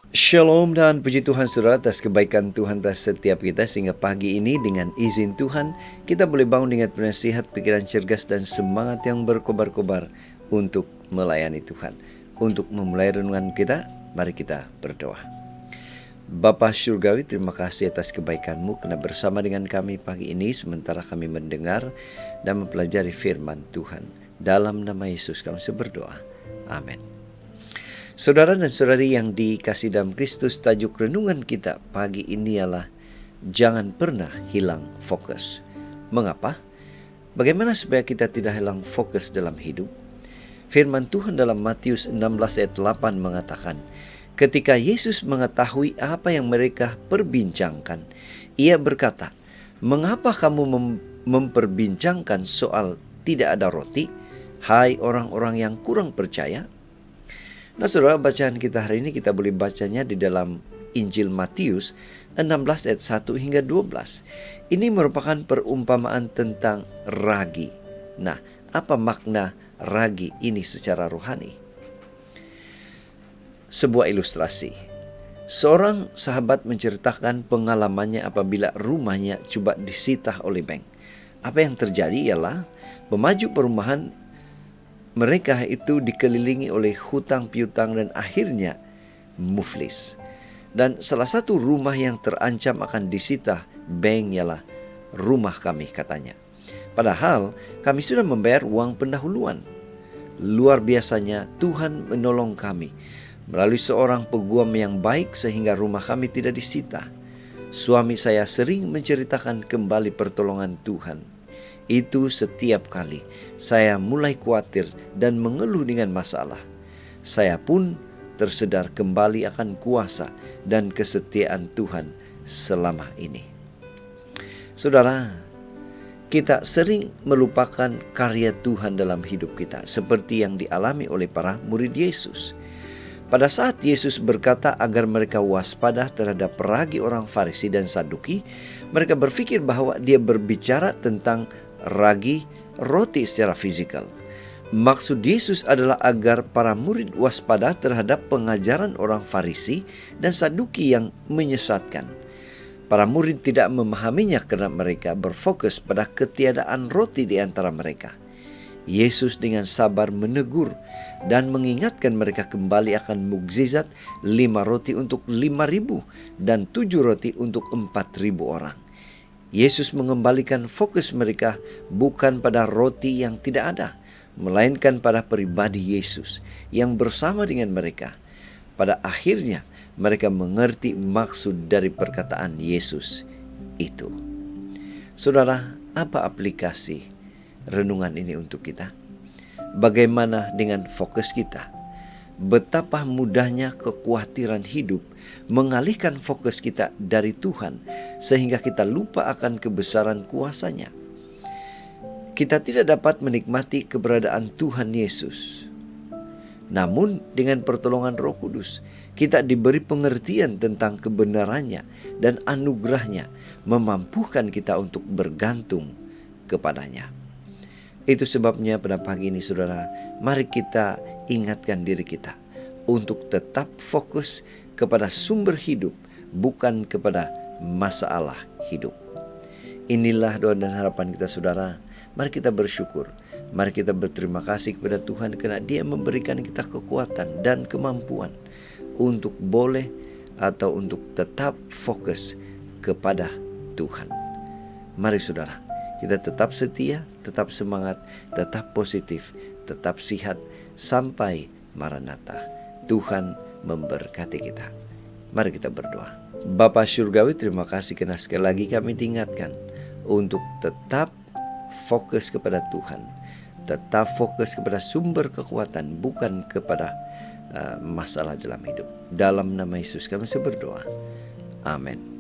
Shalom dan puji Tuhan saudara atas kebaikan Tuhan pada setiap kita, sehingga pagi ini dengan izin Tuhan kita boleh bangun dengan penasihat, pikiran cergas dan semangat yang berkobar-kobar untuk melayani Tuhan. Untuk memulai renungan kita, mari kita berdoa. Bapa Surgawi, terima kasih atas kebaikan-Mu karena bersama dengan kami pagi ini sementara kami mendengar dan mempelajari firman Tuhan. Dalam nama Yesus kami berdoa. Amin. Saudara dan saudari yang dikasihi dalam Kristus, tajuk renungan kita pagi ini ialah jangan pernah hilang fokus. Mengapa? Bagaimana supaya kita tidak hilang fokus dalam hidup? Firman Tuhan dalam Matius 16 ayat 8 mengatakan, ketika Yesus mengetahui apa yang mereka perbincangkan, ia berkata, mengapa kamu memperbincangkan soal tidak ada roti, hai orang-orang yang kurang percaya? Nah saudara, bacaan kita hari ini kita boleh bacanya di dalam Injil Matius 16 ayat 1 hingga 12. Ini merupakan perumpamaan tentang ragi. Nah, apa makna ragi ini secara rohani? Sebuah ilustrasi. Seorang sahabat menceritakan pengalamannya apabila rumahnya coba disita oleh bank. Apa yang terjadi ialah pemaju perumahan mereka itu dikelilingi oleh hutang piutang dan akhirnya muflis. Dan salah satu rumah yang terancam akan disita bank ialah rumah kami, katanya. Padahal kami sudah membayar uang pendahuluan. Luar biasanya Tuhan menolong kami melalui seorang peguam yang baik sehingga rumah kami tidak disita. Suami saya sering menceritakan kembali pertolongan Tuhan. Itu setiap kali saya mulai khawatir dan mengeluh dengan masalah. Saya pun tersedar kembali akan kuasa dan kesetiaan Tuhan selama ini. Saudara, kita sering melupakan karya Tuhan dalam hidup kita, seperti yang dialami oleh para murid Yesus. Pada saat Yesus berkata agar mereka waspada terhadap peragi orang Farisi dan Saduki, mereka berpikir bahwa dia berbicara tentang ragi roti secara fisikal. Maksud Yesus adalah agar para murid waspada terhadap pengajaran orang Farisi dan Saduki yang menyesatkan. Para murid tidak memahaminya karena mereka berfokus pada ketiadaan roti di antara mereka. Yesus dengan sabar menegur dan mengingatkan mereka kembali akan mukjizat 5 roti untuk 5.000 dan 7 roti untuk 4.000 orang. Yesus mengembalikan fokus mereka bukan pada roti yang tidak ada, melainkan pada pribadi Yesus yang bersama dengan mereka. Pada akhirnya mereka mengerti maksud dari perkataan Yesus itu. Saudara, apa aplikasi renungan ini untuk kita? Bagaimana dengan fokus kita? Betapa mudahnya kekhawatiran hidup mengalihkan fokus kita dari Tuhan sehingga kita lupa akan kebesaran kuasa-Nya. Kita tidak dapat menikmati keberadaan Tuhan Yesus. Namun dengan pertolongan Roh Kudus, kita diberi pengertian tentang kebenarannya dan anugerah-Nya memampukan kita untuk bergantung kepadanya. Itu sebabnya pada pagi ini saudara, mari kita ingatkan diri kita untuk tetap fokus kepada sumber hidup, bukan kepada masalah hidup. Inilah doa dan harapan kita saudara. Mari kita bersyukur. Mari kita berterima kasih kepada Tuhan karena Dia memberikan kita kekuatan dan kemampuan untuk boleh atau untuk tetap fokus kepada Tuhan. Mari saudara, kita tetap setia, tetap semangat, tetap positif, tetap sihat sampai Maranatha. Tuhan memberkati kita. Mari kita berdoa. Bapa Surgawi, terima kasih karena sekali lagi kami diingatkan untuk tetap fokus kepada Tuhan. Tetap fokus kepada sumber kekuatan, bukan kepada masalah dalam hidup. Dalam nama Yesus kami berdoa. Amin.